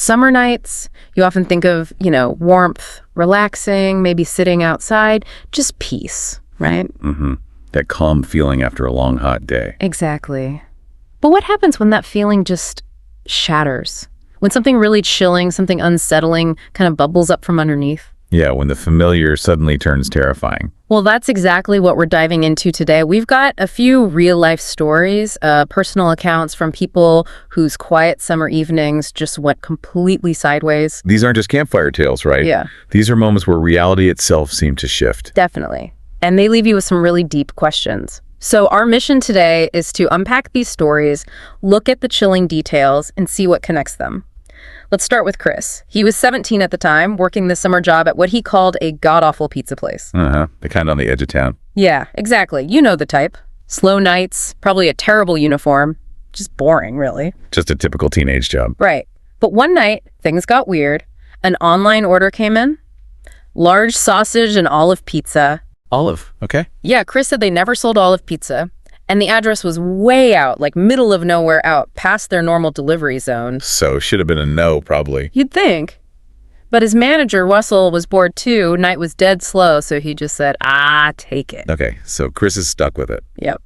Summer nights, you often think of, warmth, relaxing, maybe sitting outside, just peace, right? Mm-hmm. That calm feeling after a long, hot day. Exactly. But what happens when that feeling just shatters? When something really chilling, something unsettling kind of bubbles up from underneath? Yeah, when the familiar suddenly turns terrifying. Well, that's exactly what we're diving into today. We've got a few real-life stories, personal accounts from people whose quiet summer evenings just went completely sideways. These aren't just campfire tales, right? Yeah. These are moments where reality itself seemed to shift. Definitely. And they leave you with some really deep questions. So our mission today is to unpack these stories, look at the chilling details, and see what connects them. Let's start with Chris. He was 17 at the time, working the summer job at what he called a god-awful pizza place. The kind on the edge of town. Yeah, exactly. You know the type. Slow nights, probably a terrible uniform. Just boring, really. Just a typical teenage job. Right. But one night, things got weird. An online order came in. Large sausage and olive pizza. Olive, okay. Yeah, Chris said they never sold olive pizza. And the address was way out, like middle of nowhere out, past their normal delivery zone. So should have been a no, probably. You'd think. But his manager, Russell, was bored too. Night was dead slow, so he just said, take it. Okay, so Chris is stuck with it. Yep.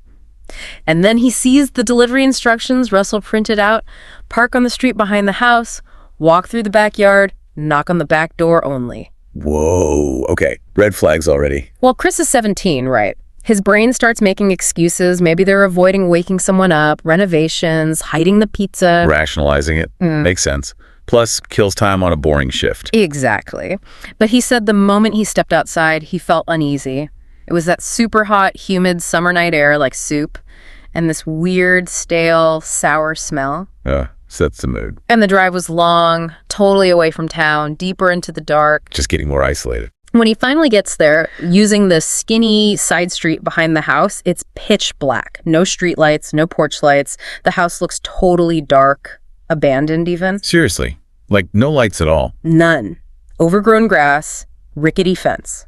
And then he sees the delivery instructions Russell printed out. Park on the street behind the house, walk through the backyard, knock on the back door only. Whoa, okay. Red flags already. Well, Chris is 17, right? His brain starts making excuses. Maybe they're avoiding waking someone up, renovations, hiding the pizza. Rationalizing it. Makes sense. Plus, kills time on a boring shift. Exactly. But he said the moment he stepped outside, he felt uneasy. It was that super hot, humid summer night air like soup, and this weird, stale, sour smell. Sets the mood. And the drive was long, totally away from town, deeper into the dark. Just getting more isolated. When he finally gets there, using the skinny side street behind the house, it's pitch black. No street lights, no porch lights. The house looks totally dark, abandoned even. Seriously? Like no lights at all? None. Overgrown grass, rickety fence.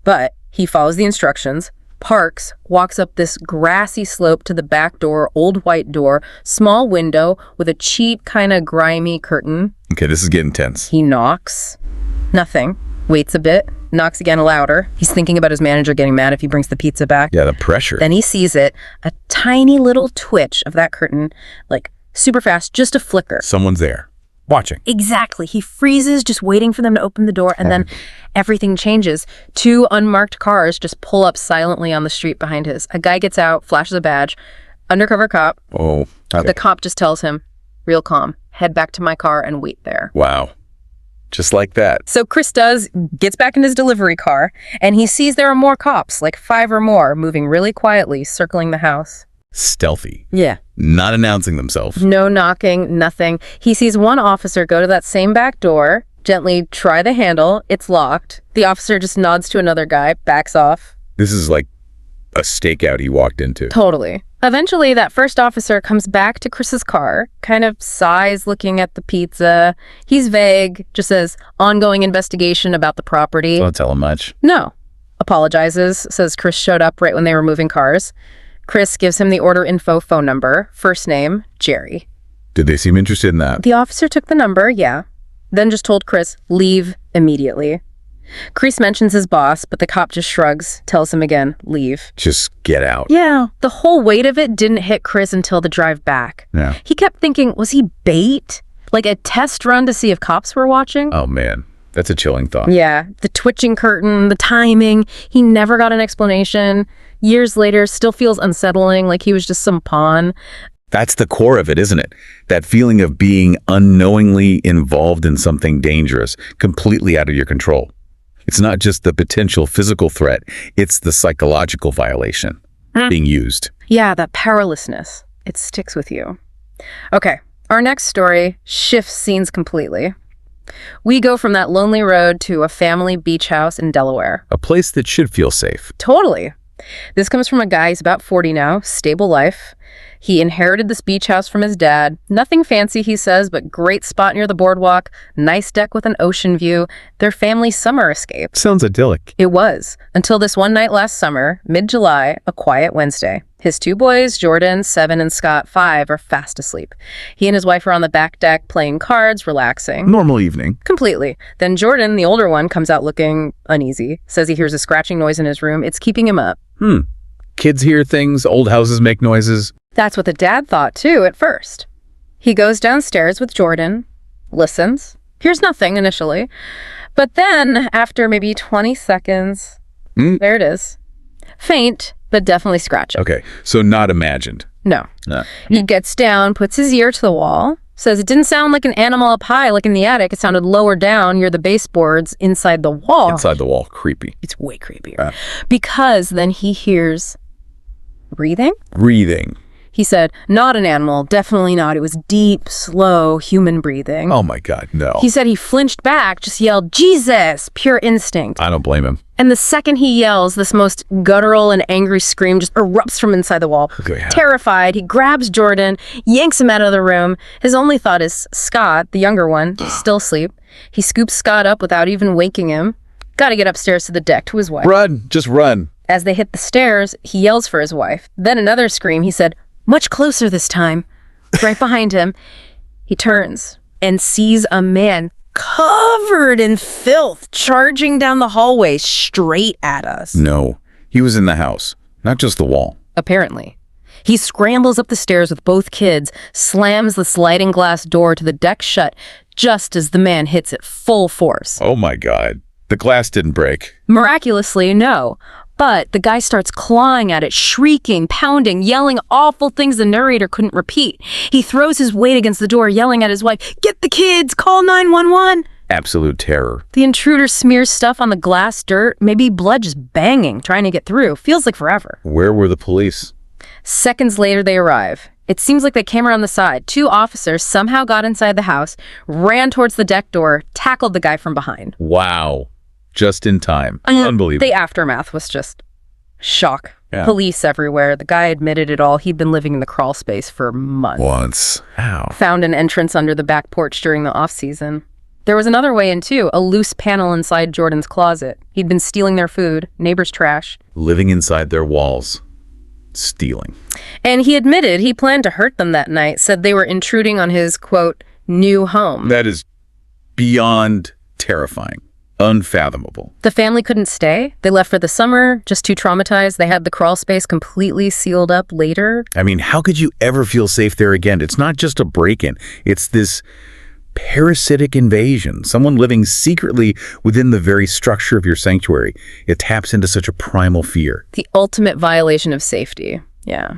But he follows the instructions, parks, walks up this grassy slope to the back door, old white door, small window with a cheap, kind of grimy curtain. Okay, this is getting tense. He knocks. Nothing. Waits a bit. Knocks again louder. He's thinking about his manager getting mad if he brings the pizza back. Yeah, the pressure. Then he sees it, a tiny little twitch of that curtain, like super fast, just a flicker. Someone's there, watching. Exactly. He freezes, just waiting for them to open the door, and then everything changes. 2 unmarked cars just pull up silently on the street behind his. A guy gets out, flashes a badge. Undercover cop. Oh, okay. The cop just tells him, real calm, head back to my car and wait there. Wow. Just like that. So Chris gets back in his delivery car, and he sees there are more cops, like 5 or more, moving really quietly, circling the house. Stealthy. Yeah. Not announcing themselves. No knocking, nothing. He sees one officer go to that same back door, gently try the handle. It's locked. The officer just nods to another guy, backs off. This is like a stakeout he walked into. Totally. Eventually, that first officer comes back to Chris's car, kind of sighs looking at the pizza. He's vague, just says, ongoing investigation about the property. Don't tell him much. No. Apologizes, says Chris showed up right when they were moving cars. Chris gives him the order info phone number, first name, Jerry. Did they seem interested in that? The officer took the number, yeah. Then just told Chris, leave immediately. Chris mentions his boss, but the cop just shrugs, tells him again, leave. Just get out. Yeah, the whole weight of it didn't hit Chris until the drive back. Yeah. He kept thinking, was he bait? Like a test run to see if cops were watching? Oh, man. That's a chilling thought. Yeah, the twitching curtain, the timing. He never got an explanation. Years later, still feels unsettling, like he was just some pawn. That's the core of it, isn't it? That feeling of being unknowingly involved in something dangerous, completely out of your control. It's not just the potential physical threat, it's the psychological violation being used. Yeah, that powerlessness. It sticks with you. Okay, our next story shifts scenes completely. We go from that lonely road to a family beach house in Delaware. A place that should feel safe. Totally. This comes from a guy, he's about 40 now, stable life. He inherited this beach house from his dad. Nothing fancy, he says, but great spot near the boardwalk, nice deck with an ocean view, their family summer escape. Sounds idyllic. It was, until this one night last summer, mid-July, a quiet Wednesday. His two boys, Jordan, 7, and Scott, 5, are fast asleep. He and his wife are on the back deck playing cards, relaxing. Normal evening. Completely. Then Jordan, the older one, comes out looking uneasy, says he hears a scratching noise in his room. It's keeping him up. Kids hear things, old houses make noises. That's what the dad thought, too, at first. He goes downstairs with Jordan, listens, hears nothing initially, but then, after maybe 20 seconds, there it is. Faint, but definitely scratching. Okay, so not imagined. No. He gets down, puts his ear to the wall, says it didn't sound like an animal up high, like in the attic. It sounded lower down near the baseboards inside the wall. Inside the wall, creepy. It's way creepier. Because then he hears breathing. Breathing. He said, not an animal, definitely not. It was deep, slow, human breathing. Oh my God, no. He said he flinched back, just yelled, Jesus, pure instinct. I don't blame him. And the second he yells, this most guttural and angry scream just erupts from inside the wall. Okay. Terrified, he grabs Jordan, yanks him out of the room. His only thought is Scott, the younger one, still asleep. He scoops Scott up without even waking him. Gotta get upstairs to the deck to his wife. Run, just run. As they hit the stairs, he yells for his wife. Then another scream. He said, much closer this time. Right behind him, he turns and sees a man covered in filth charging down the hallway straight at us. No, he was in the house, not just the wall. Apparently. He scrambles up the stairs with both kids, slams the sliding glass door to the deck shut just as the man hits it full force. Oh my God. The glass didn't break. Miraculously, no. But the guy starts clawing at it, shrieking, pounding, yelling awful things the narrator couldn't repeat. He throws his weight against the door, yelling at his wife, get the kids, call 911. Absolute terror. The intruder smears stuff on the glass dirt, maybe blood just banging, trying to get through. Feels like forever. Where were the police? Seconds later, they arrive. It seems like they came around the side. 2 officers somehow got inside the house, ran towards the deck door, tackled the guy from behind. Wow. Just in time. Unbelievable. The aftermath was just shock. Yeah. Police everywhere. The guy admitted it all. He'd been living in the crawl space for months. Once. Ow. Found an entrance under the back porch during the off-season. There was another way in, too. A loose panel inside Jordan's closet. He'd been stealing their food, neighbors' trash. Living inside their walls. Stealing. And he admitted he planned to hurt them that night, said they were intruding on his, quote, new home. That is beyond terrifying. Unfathomable. The family couldn't stay. They left for the summer, just too traumatized. They had the crawl space completely sealed up later. I mean, how could you ever feel safe there again? It's not just a break-in. It's this parasitic invasion. Someone living secretly within the very structure of your sanctuary. It taps into such a primal fear. The ultimate violation of safety. Yeah.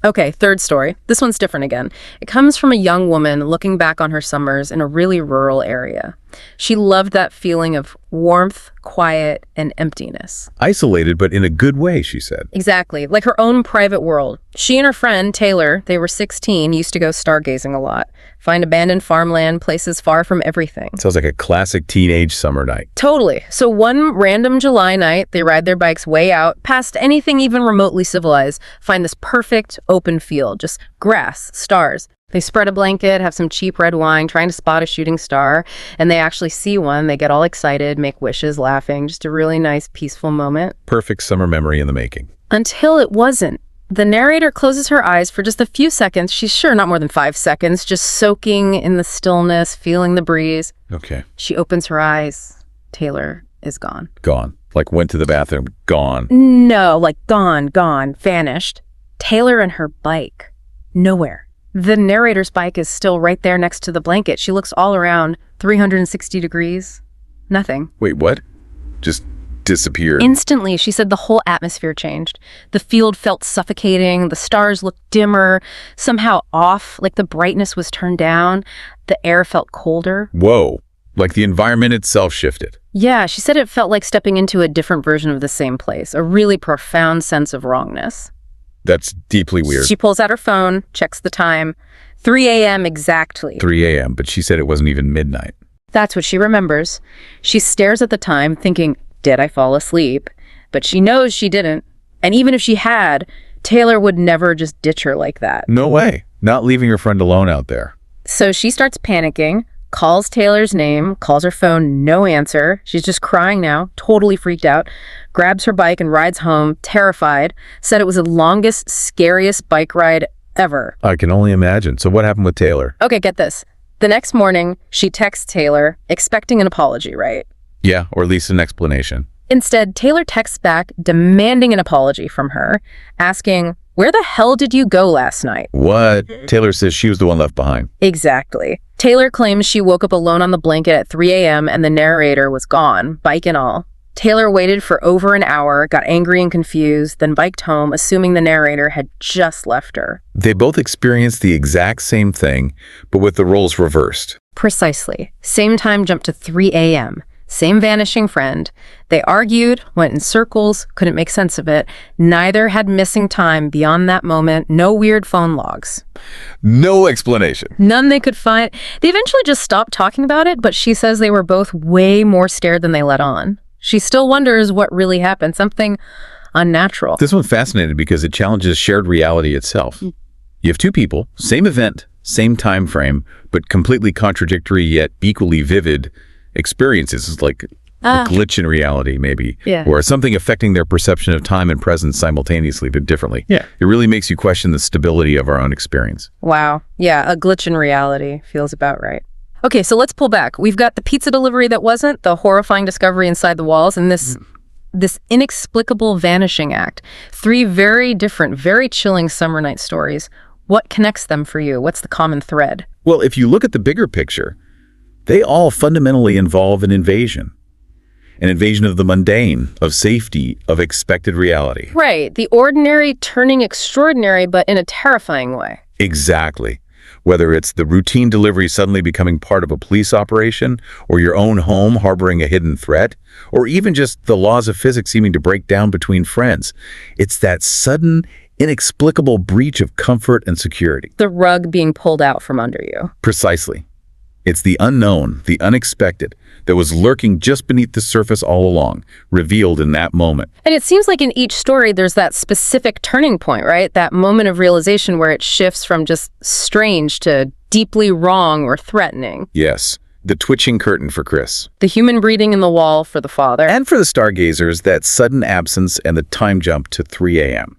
Okay, third story. This one's different again. It comes from a young woman looking back on her summers in a really rural area. She loved that feeling of warmth, quiet, and emptiness. Isolated, but in a good way, she said. Exactly, like her own private world. She and her friend, Taylor, they were 16, used to go stargazing a lot. Find abandoned farmland, places far from everything. Sounds like a classic teenage summer night. Totally. So one random July night, they ride their bikes way out, past anything even remotely civilized, find this perfect open field, just grass, stars. They spread a blanket, have some cheap red wine, trying to spot a shooting star, and they actually see one. They get all excited, make wishes, laughing. Just a really nice, peaceful moment. Perfect summer memory in the making. Until it wasn't. The narrator closes her eyes for just a few seconds. She's sure not more than 5 seconds, just soaking in the stillness, feeling the breeze. Okay. She opens her eyes. Taylor is gone. Gone. Like went to the bathroom. Gone. No, like gone, vanished. Taylor and her bike. Nowhere. The narrator's bike is still right there next to the blanket. She looks all around, 360 degrees. Nothing. Wait, what? Just disappeared. Instantly, she said the whole atmosphere changed. The field felt suffocating. The stars looked dimmer, somehow off, like the brightness was turned down. The air felt colder. Whoa. Like the environment itself shifted. Yeah, she said it felt like stepping into a different version of the same place, a really profound sense of wrongness. That's deeply weird. She pulls out her phone, checks the time. 3 a.m. exactly. 3 a.m., but she said it wasn't even midnight. That's what she remembers. She stares at the time, thinking, did I fall asleep? But she knows she didn't. And even if she had, Taylor would never just ditch her like that. No way. Not leaving her friend alone out there. So she starts panicking, calls Taylor's name, calls her phone, no answer. She's just crying now, totally freaked out, grabs her bike and rides home, terrified, said it was the longest, scariest bike ride ever. I can only imagine. So what happened with Taylor? Okay, get this. The next morning, she texts Taylor, expecting an apology, right? Yeah, or at least an explanation. Instead, Taylor texts back, demanding an apology from her, asking, "Where the hell did you go last night?" What? Taylor says she was the one left behind. Exactly. Taylor claims she woke up alone on the blanket at 3 a.m. and the narrator was gone, bike and all. Taylor waited for over an hour, got angry and confused, then biked home, assuming the narrator had just left her. They both experienced the exact same thing, but with the roles reversed. Precisely. Same time jump to 3 a.m. Same vanishing friend. They argued, went in circles, couldn't make sense of it. Neither had missing time beyond that moment, no weird phone logs. No explanation. None they could find. They eventually just stopped talking about it, but she says they were both way more scared than they let on. She still wonders what really happened, something unnatural. This one's fascinating because it challenges shared reality itself. You have two people, same event, same time frame, but completely contradictory yet equally vivid experiences. It's like a glitch in reality, maybe, or something affecting their perception of time and presence simultaneously but differently. Yeah. It really makes you question the stability of our own experience. Wow. Yeah, a glitch in reality feels about right. Okay, so let's pull back. We've got the pizza delivery that wasn't, the horrifying discovery inside the walls, and this inexplicable vanishing act. 3 very different, very chilling summer night stories. What connects them for you? What's the common thread? Well, if you look at the bigger picture, they all fundamentally involve an invasion of the mundane, of safety, of expected reality. Right, the ordinary turning extraordinary, but in a terrifying way. Exactly. Whether it's the routine delivery suddenly becoming part of a police operation, or your own home harboring a hidden threat, or even just the laws of physics seeming to break down between friends, it's that sudden, inexplicable breach of comfort and security. The rug being pulled out from under you. Precisely. It's the unknown, the unexpected, that was lurking just beneath the surface all along, revealed in that moment. And it seems like in each story, there's that specific turning point, right? That moment of realization where it shifts from just strange to deeply wrong or threatening. Yes, the twitching curtain for Chris. The human breathing in the wall for the father. And for the stargazers, that sudden absence and the time jump to 3 a.m.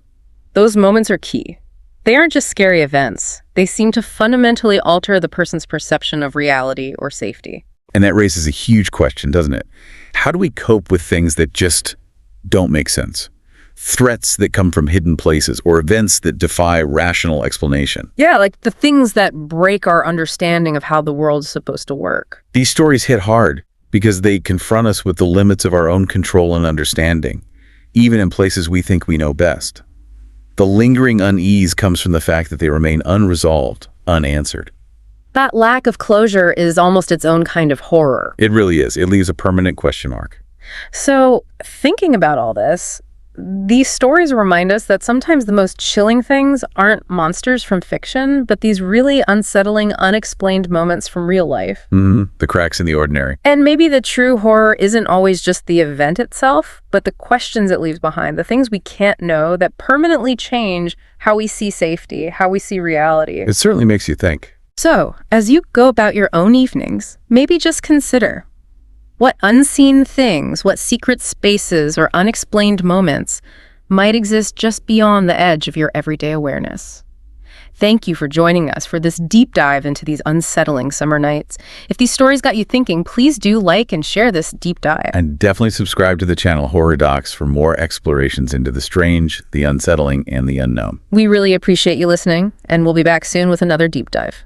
Those moments are key. They aren't just scary events. They seem to fundamentally alter the person's perception of reality or safety. And that raises a huge question, doesn't it? How do we cope with things that just don't make sense? Threats that come from hidden places or events that defy rational explanation. Yeah, like the things that break our understanding of how the world's supposed to work. These stories hit hard because they confront us with the limits of our own control and understanding, even in places we think we know best. The lingering unease comes from the fact that they remain unresolved, unanswered. That lack of closure is almost its own kind of horror. It really is. It leaves a permanent question mark. So, thinking about all this, these stories remind us that sometimes the most chilling things aren't monsters from fiction, but these really unsettling, unexplained moments from real life. The cracks in the ordinary. And maybe the true horror isn't always just the event itself, but the questions it leaves behind, the things we can't know that permanently change how we see safety, how we see reality. It certainly makes you think. So, as you go about your own evenings, maybe just consider what unseen things, what secret spaces or unexplained moments might exist just beyond the edge of your everyday awareness. Thank you for joining us for this deep dive into these unsettling summer nights. If these stories got you thinking, please do like and share this deep dive. And definitely subscribe to the channel Horror Docs for more explorations into the strange, the unsettling, and the unknown. We really appreciate you listening, and we'll be back soon with another deep dive.